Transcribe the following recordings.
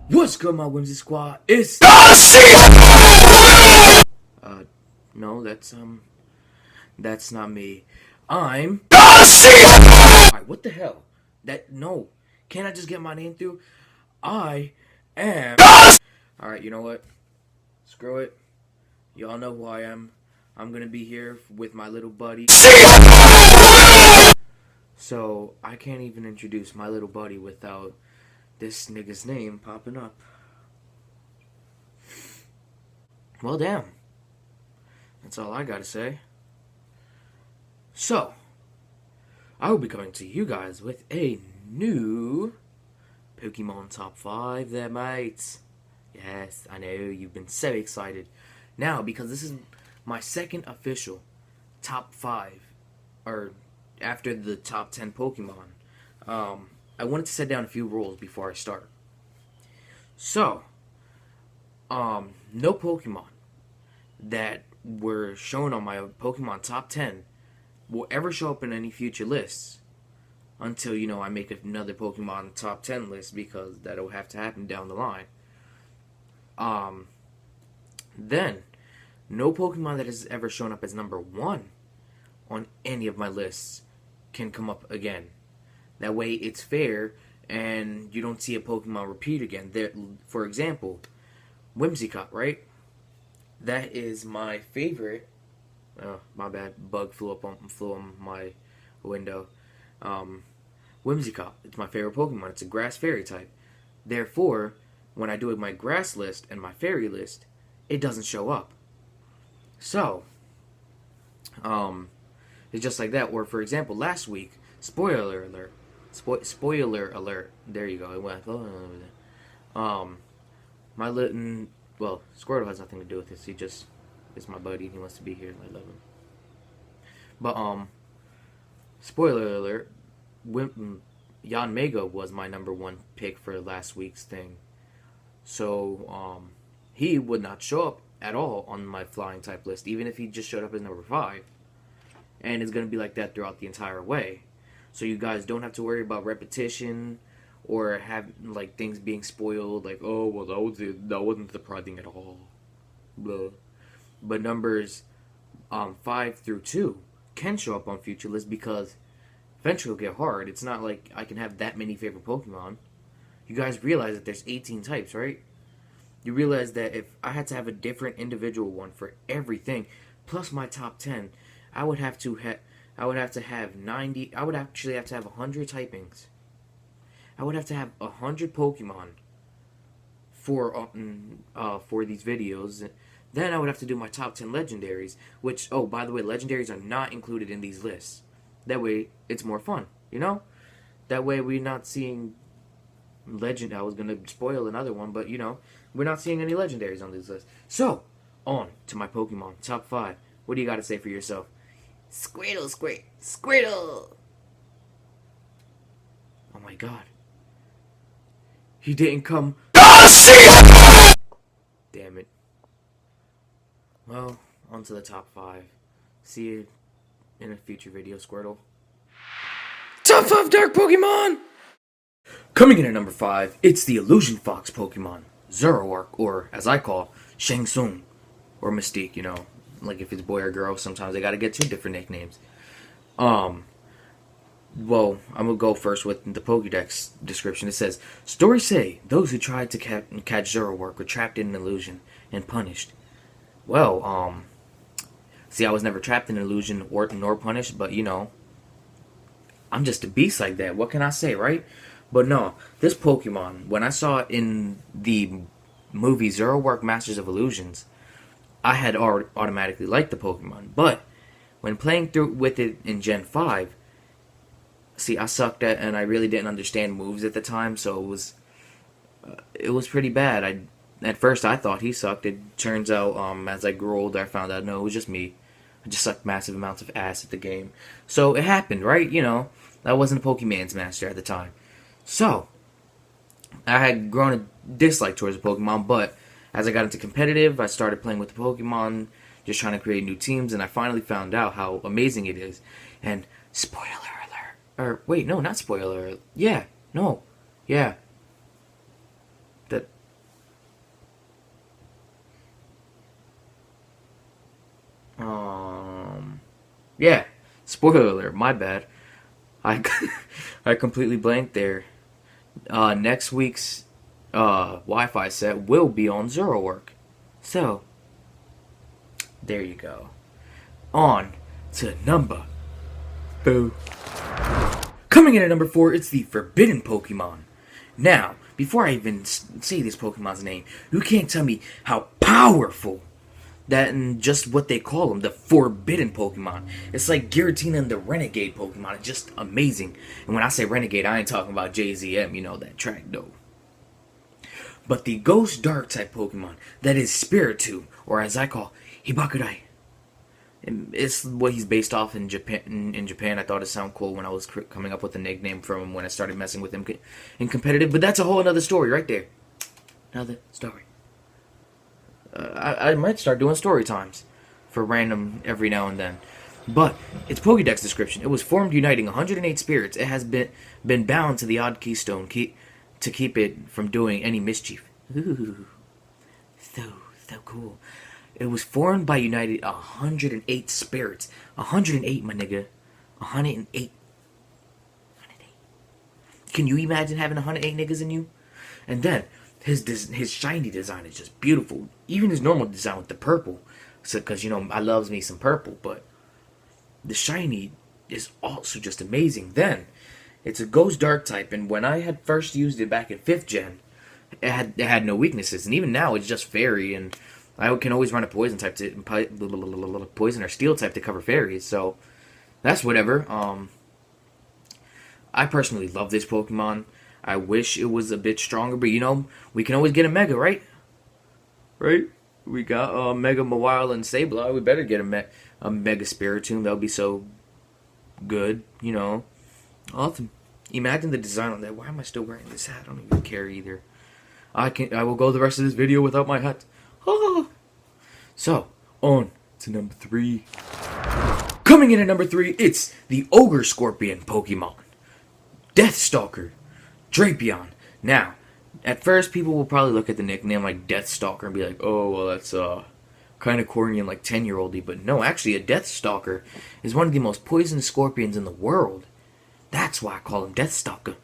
What's good, my Whimsy Squad? It's no, that's not me. I'm Alright, what the hell? No. Can't I just get my name through? I am Alright, you know what? Screw it. Y'all know who I am. I'm gonna be here with my little buddy. So, I can't even introduce my little buddy without this nigga's name popping up. Well, damn. That's all I gotta say. So, I will be coming to you guys with a new Pokemon Top 5 there, mates. Yes, I know, you've been so excited. Now, because this is my second official Top 5, or after the Top 10 Pokemon, I wanted to set down a few rules before I start. So, no Pokemon that were shown on my Pokemon Top 10 will ever show up in any future lists until, I make another Pokemon Top 10 list, because that'll have to happen down the line. Then, no Pokemon that has ever shown up as number 1 on any of my lists can come up again. That way it's fair and you don't see a Pokemon repeat again. There, for example, Whimsicott, right? That is my favorite. My bad. Bug flew on my window. Whimsicott. It's my favorite Pokemon. It's a grass fairy type. Therefore, when I do my grass list and my fairy list, it doesn't show up. So, it's just like that. Or, for example, last week, spoiler alert. Spoiler alert. There you go. It went. My little, well, Squirtle has nothing to do with this. He just is my buddy. He wants to be here, and I love him. But spoiler alert. Yanmega was my number 1 pick for last week's thing. So he would not show up at all on my flying type list, even if he just showed up as number 5. And it's gonna be like that throughout the entire way. So you guys don't have to worry about repetition or have things being spoiled, like, oh well, that wasn't surprising at all. Blah. But numbers 5 through 2 can show up on future lists, because eventually it'll get hard. It's not like I can have that many favorite Pokemon. You guys realize that there's 18 types, right? You realize that if I had to have a different individual one for everything, plus my top 10, I would have to have 90. I would actually have to have 100 typings. I would have to have 100 Pokemon for these videos. Then I would have to do my top 10 legendaries, which, oh, by the way, legendaries are not included in these lists. That way, it's more fun, That way, we're not seeing legend. I was gonna spoil another one, but we're not seeing any legendaries on these lists. So, on to my Pokemon top 5. What do you got to say for yourself? Squirtle, Squirtle! Oh my god. He didn't come. Damn it. Well, on to the top 5. See you in a future video, Squirtle. Top 5 Dark Pokemon! Coming in at number 5, it's the Illusion Fox Pokemon, Zoroark, or as I call, Shang Tsung, or Mystique, like if it's boy or girl, sometimes they gotta get 2 different nicknames. Well, I'm gonna go first with the Pokédex description. It says, stories say those who tried to catch Zoroark were trapped in an illusion and punished. Well, see, I was never trapped in an illusion nor punished, but I'm just a beast like that. What can I say, right? But no, this Pokemon, when I saw it in the movie Zoroark Masters of Illusions, I had automatically liked the Pokemon. But when playing through with it in Gen 5, see, I sucked at, and I really didn't understand moves at the time, so it was pretty bad. At first I thought he sucked. It turns out, as I grew older, I found out no, it was just me. I just sucked massive amounts of ass at the game. So it happened, right? I wasn't a Pokemon's master at the time. So, I had grown a dislike towards the Pokemon, but as I got into competitive, I started playing with the Pokemon, just trying to create new teams, and I finally found out how amazing it is. And, spoiler alert. Or, wait, no, not spoiler alert. Yeah, no. Yeah. Yeah. Spoiler alert. My bad. I I completely blanked there. Next week's Wi-Fi set will be on Zero work. So there you go. On to number 4. Coming in at number 4, it's the Forbidden Pokemon. Now, before I even say this Pokemon's name, you can't tell me how powerful that and just what they call them, the Forbidden Pokemon. It's like Giratina and the Renegade Pokemon. It's just amazing. And when I say Renegade, I ain't talking about JZM, you know, that track though. But the Ghost Dark type Pokemon, that is Spiritomb, or as I call Hibakudai. It's what he's based off in Japan. In Japan, I thought it sounded cool when I was coming up with a nickname from him when I started messing with him in competitive. But that's a whole another story right there. Another story. I might start doing story times for random every now and then. But its Pokédex description: it was formed uniting 108 spirits. It has been bound to the odd keystone to keep it from doing any mischief. Ooh, so cool. It was formed by united 108 spirits. 108, my nigga. 108. 108. Can you imagine having 108 niggas in you? And then his shiny design is just beautiful. Even his normal design with the purple, because you know I loves me some purple, but the shiny is also just amazing. Then it's a Ghost Dark type, and when I had first used it back in 5th gen, it had no weaknesses, and even now it's just fairy, and I can always run a poison type to poison or steel type to cover fairies, so that's whatever. I personally love this Pokemon. I wish it was a bit stronger, but you know, we can always get a Mega, right? Right? We got Mega Mawile and Sableye. We better get a Mega Spiritomb. That would be so good, you know. Awesome. Imagine the design on that. Why am I still wearing this hat? I don't even care either. I will go the rest of this video without my hat. So, on to number 3. Coming in at number 3, it's the Ogre Scorpion Pokemon. Deathstalker. Drapion. Now, at first people will probably look at the nickname like Deathstalker and be like, oh, well, that's kind of corny and like 10-year-oldy. But no, actually, a Deathstalker is one of the most poisonous scorpions in the world. That's why I call him Deathstalker.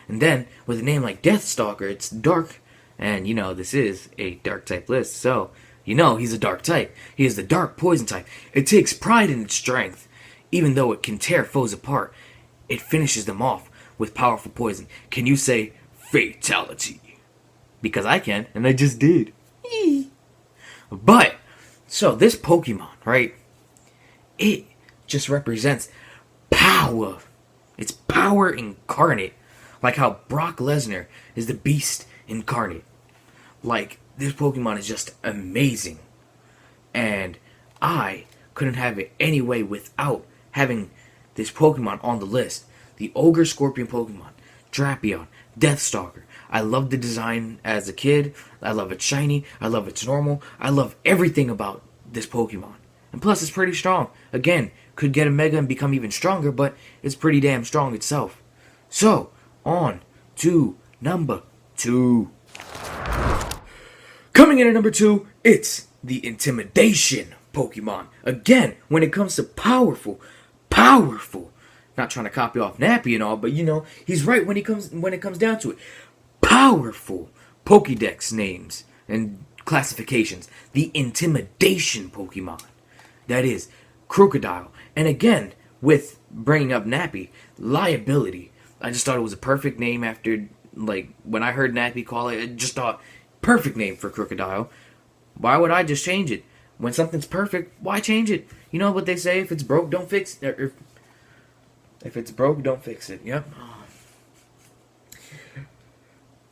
And then, with a name like Deathstalker, it's dark. And, you know, this is a dark type list, so, you know, he's a dark type. He is the dark poison type. It takes pride in its strength. Even though it can tear foes apart, it finishes them off with powerful poison. Can you say fatality? Because I can, and I just did. But, so this Pokemon, right, it just represents power. It's power incarnate. Like how Brock Lesnar is the beast incarnate. Like, this Pokemon is just amazing. And I couldn't have it any way without having this Pokemon on the list. The Ogre Scorpion Pokemon. Drapion. Deathstalker. I love the design as a kid. I love its shiny. I love its normal. I love everything about this Pokemon. And plus, it's pretty strong. Again, could get a Mega and become even stronger, but it's pretty damn strong itself. So, on to number 2. Coming in at number 2, it's the Intimidation Pokemon. Again, when it comes to powerful. Not trying to copy off Nappy and all, but you know, he's right when it comes down to it. Powerful Pokédex names and classifications. The Intimidation Pokemon. That is Crocodile. And again, with bringing up Nappy, Liability. I just thought it was a perfect name after, like, when I heard Nappy call it, I just thought, perfect name for Crocodile. Why would I just change it? When something's perfect, why change it? You know what they say, if it's broke, don't fix it. If it's broke, don't fix it. Yep.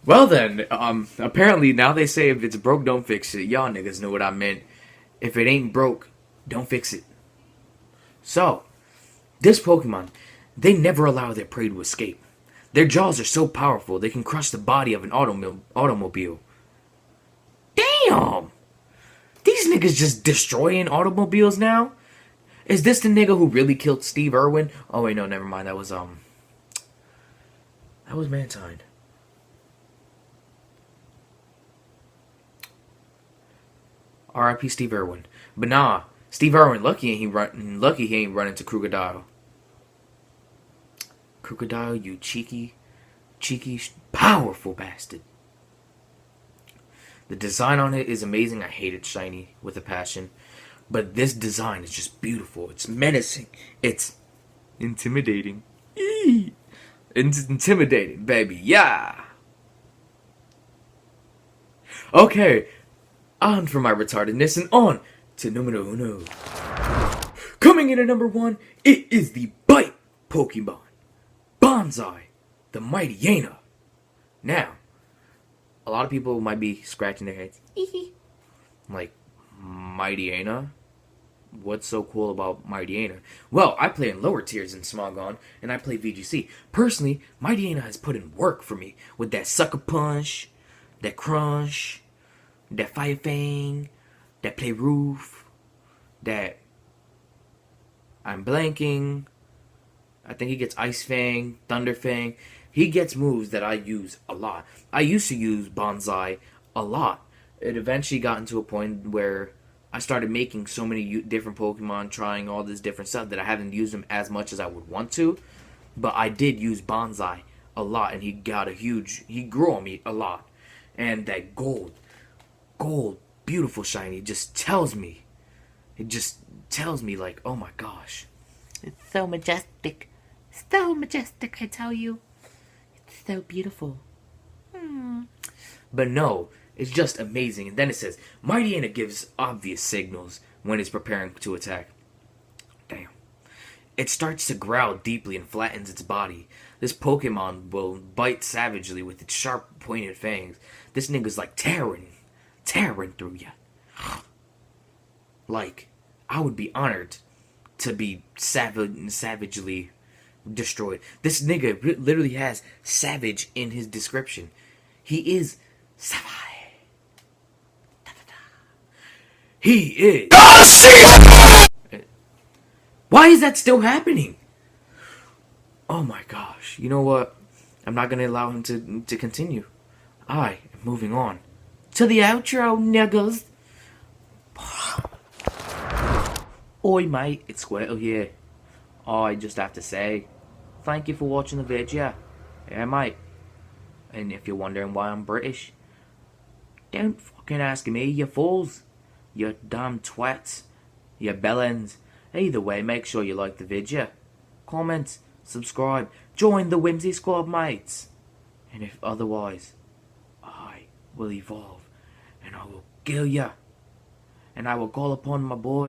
Well then, apparently now they say if it's broke, don't fix it. Y'all niggas know what I meant. If it ain't broke, don't fix it. So, this Pokemon, they never allow their prey to escape. Their jaws are so powerful, they can crush the body of an automobile. Damn! These niggas just destroying automobiles now? Is this the nigga who really killed Steve Irwin? Oh wait, no, never mind. That was Mantine. R.I.P. Steve Irwin. But nah, Steve Irwin, lucky he ain't run into Crocodile. Crocodile, you cheeky, powerful bastard. The design on it is amazing. I hate it shiny with a passion. But this design is just beautiful. It's menacing. It's intimidating. Eee! It's intimidating, baby. Yeah! Okay. On for my retardedness and on to numero uno. Coming in at number 1, it is the Bite Pokemon. Bonsai, the Mighty Hyena. Now, a lot of people might be scratching their heads. Like, Mighty Hyena? What's so cool about Mighty Hyena? Well, I play in lower tiers in Smogon, and I play VGC. Personally, Mighty Hyena has put in work for me with that Sucker Punch, that Crunch, that Fire Fang, that Play Roof, that I'm blanking. I think he gets Ice Fang, Thunder Fang. He gets moves that I use a lot. I used to use Bonsai a lot. It eventually got into a point where I started making so many different Pokemon, trying all this different stuff, that I haven't used them as much as I would want to. But I did use Bonsai a lot, and he grew on me a lot. And that gold, beautiful shiny, it just tells me like, oh my gosh. It's so majestic, I tell you. It's so beautiful. But no, it's just amazing. And then it says, Mighty Hyena gives obvious signals when it's preparing to attack. Damn. It starts to growl deeply and flattens its body. This Pokemon will bite savagely with its sharp, pointed fangs. This nigga's like tearing through ya. Like, I would be honored to be savagely destroyed. This nigga literally has savage in his description. He is savage. He is. Why is that still happening? Oh my gosh. You know what? I'm not going to allow him to continue. I am moving on to the outro, niggas. Oi, mate. It's Squirtle here. I just have to say, thank you for watching the video. Yeah, mate. And if you're wondering why I'm British, don't fucking ask me, you fools. You damn twats. You bellends. Either way, make sure you like the video. Comment, subscribe, join the Whimsy Squad, mates. And if otherwise, I will evolve, and I will kill ya. And I will call upon my boy.